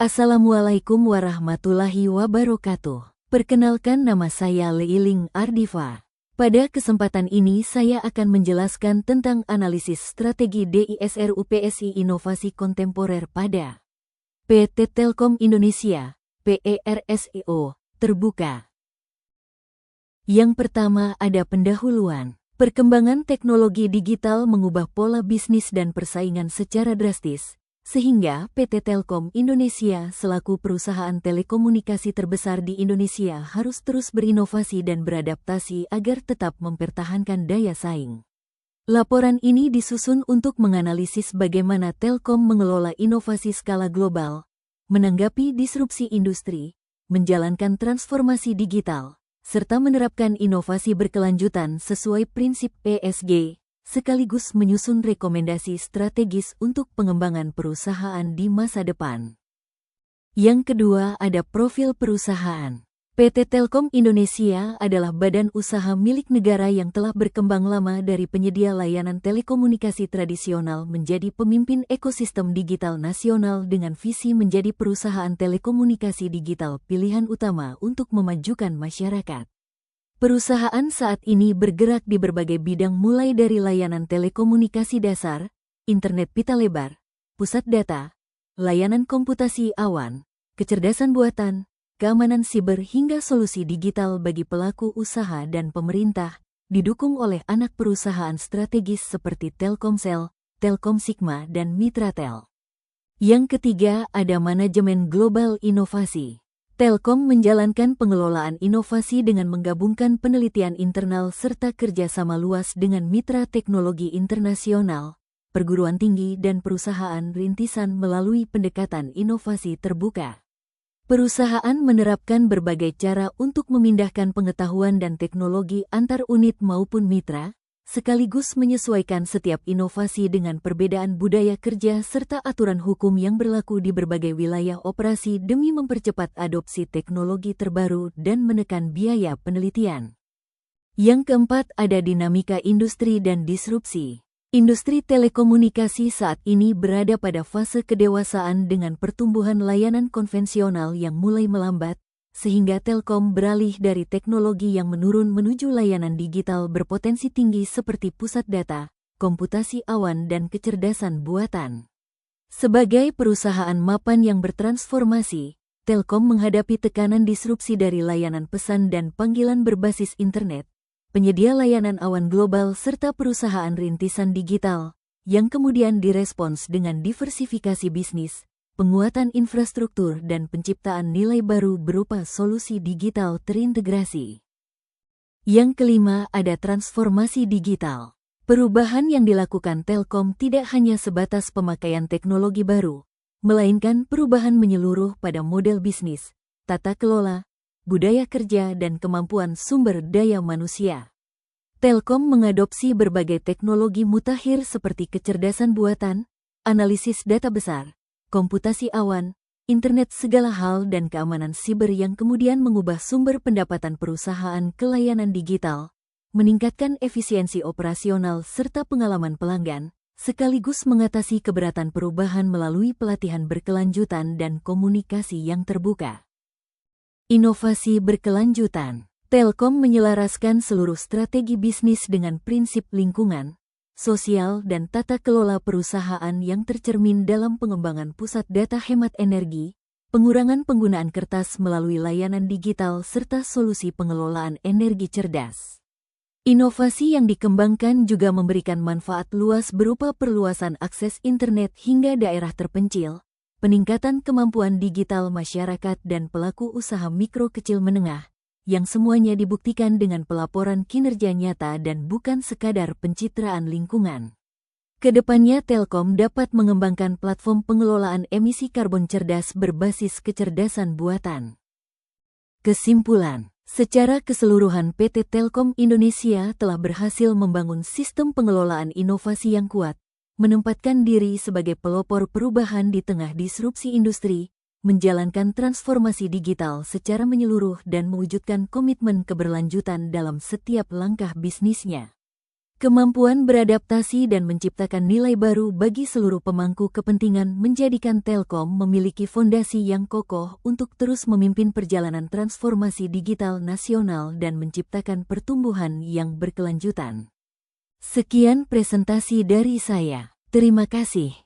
Assalamualaikum warahmatullahi wabarakatuh. Perkenalkan, nama saya Leiling Ardifa. Pada kesempatan ini saya akan menjelaskan tentang analisis strategi DISRU-PSI Inovasi Kontemporer pada PT Telkom Indonesia, PERSIO, terbuka. Yang pertama ada pendahuluan. Perkembangan teknologi digital mengubah pola bisnis dan persaingan secara drastis, sehingga PT Telkom Indonesia selaku perusahaan telekomunikasi terbesar di Indonesia harus terus berinovasi dan beradaptasi agar tetap mempertahankan daya saing. Laporan ini disusun untuk menganalisis bagaimana Telkom mengelola inovasi skala global, menanggapi disrupsi industri, menjalankan transformasi digital, serta menerapkan inovasi berkelanjutan sesuai prinsip ESG, sekaligus menyusun rekomendasi strategis untuk pengembangan perusahaan di masa depan. Yang kedua ada profil perusahaan. PT Telkom Indonesia adalah badan usaha milik negara yang telah berkembang lama dari penyedia layanan telekomunikasi tradisional menjadi pemimpin ekosistem digital nasional dengan visi menjadi perusahaan telekomunikasi digital pilihan utama untuk memajukan masyarakat. Perusahaan saat ini bergerak di berbagai bidang mulai dari layanan telekomunikasi dasar, internet pita lebar, pusat data, layanan komputasi awan, kecerdasan buatan, keamanan siber hingga solusi digital bagi pelaku usaha dan pemerintah, didukung oleh anak perusahaan strategis seperti Telkomsel, Telkom Sigma dan Mitratel. Yang ketiga ada manajemen global inovasi. Telkom menjalankan pengelolaan inovasi dengan menggabungkan penelitian internal serta kerjasama luas dengan mitra teknologi internasional, perguruan tinggi dan perusahaan rintisan melalui pendekatan inovasi terbuka. Perusahaan menerapkan berbagai cara untuk memindahkan pengetahuan dan teknologi antar unit maupun mitra, sekaligus menyesuaikan setiap inovasi dengan perbedaan budaya kerja serta aturan hukum yang berlaku di berbagai wilayah operasi demi mempercepat adopsi teknologi terbaru dan menekan biaya penelitian. Yang keempat ada dinamika industri dan disrupsi. Industri telekomunikasi saat ini berada pada fase kedewasaan dengan pertumbuhan layanan konvensional yang mulai melambat, sehingga Telkom beralih dari teknologi yang menurun menuju layanan digital berpotensi tinggi seperti pusat data, komputasi awan dan kecerdasan buatan. Sebagai perusahaan mapan yang bertransformasi, Telkom menghadapi tekanan disrupsi dari layanan pesan dan panggilan berbasis internet, penyedia layanan awan global serta perusahaan rintisan digital, yang kemudian direspons dengan diversifikasi bisnis, penguatan infrastruktur dan penciptaan nilai baru berupa solusi digital terintegrasi. Yang kelima ada transformasi digital. Perubahan yang dilakukan Telkom tidak hanya sebatas pemakaian teknologi baru, melainkan perubahan menyeluruh pada model bisnis, tata kelola, budaya kerja dan kemampuan sumber daya manusia. Telkom mengadopsi berbagai teknologi mutakhir seperti kecerdasan buatan, analisis data besar, komputasi awan, internet segala hal dan keamanan siber yang kemudian mengubah sumber pendapatan perusahaan ke layanan digital, meningkatkan efisiensi operasional serta pengalaman pelanggan, sekaligus mengatasi keberatan perubahan melalui pelatihan berkelanjutan dan komunikasi yang terbuka. Inovasi berkelanjutan. Telkom menyelaraskan seluruh strategi bisnis dengan prinsip lingkungan, sosial dan tata kelola perusahaan yang tercermin dalam pengembangan pusat data hemat energi, pengurangan penggunaan kertas melalui layanan digital serta solusi pengelolaan energi cerdas. Inovasi yang dikembangkan juga memberikan manfaat luas berupa perluasan akses internet hingga daerah terpencil, peningkatan kemampuan digital masyarakat dan pelaku usaha mikro kecil menengah, yang semuanya dibuktikan dengan pelaporan kinerja nyata dan bukan sekadar pencitraan lingkungan. Kedepannya Telkom dapat mengembangkan platform pengelolaan emisi karbon cerdas berbasis kecerdasan buatan. Kesimpulan, secara keseluruhan PT Telkom Indonesia telah berhasil membangun sistem pengelolaan inovasi yang kuat, menempatkan diri sebagai pelopor perubahan di tengah disrupsi industri, menjalankan transformasi digital secara menyeluruh dan mewujudkan komitmen keberlanjutan dalam setiap langkah bisnisnya. Kemampuan beradaptasi dan menciptakan nilai baru bagi seluruh pemangku kepentingan menjadikan Telkom memiliki fondasi yang kokoh untuk terus memimpin perjalanan transformasi digital nasional dan menciptakan pertumbuhan yang berkelanjutan. Sekian presentasi dari saya. Terima kasih.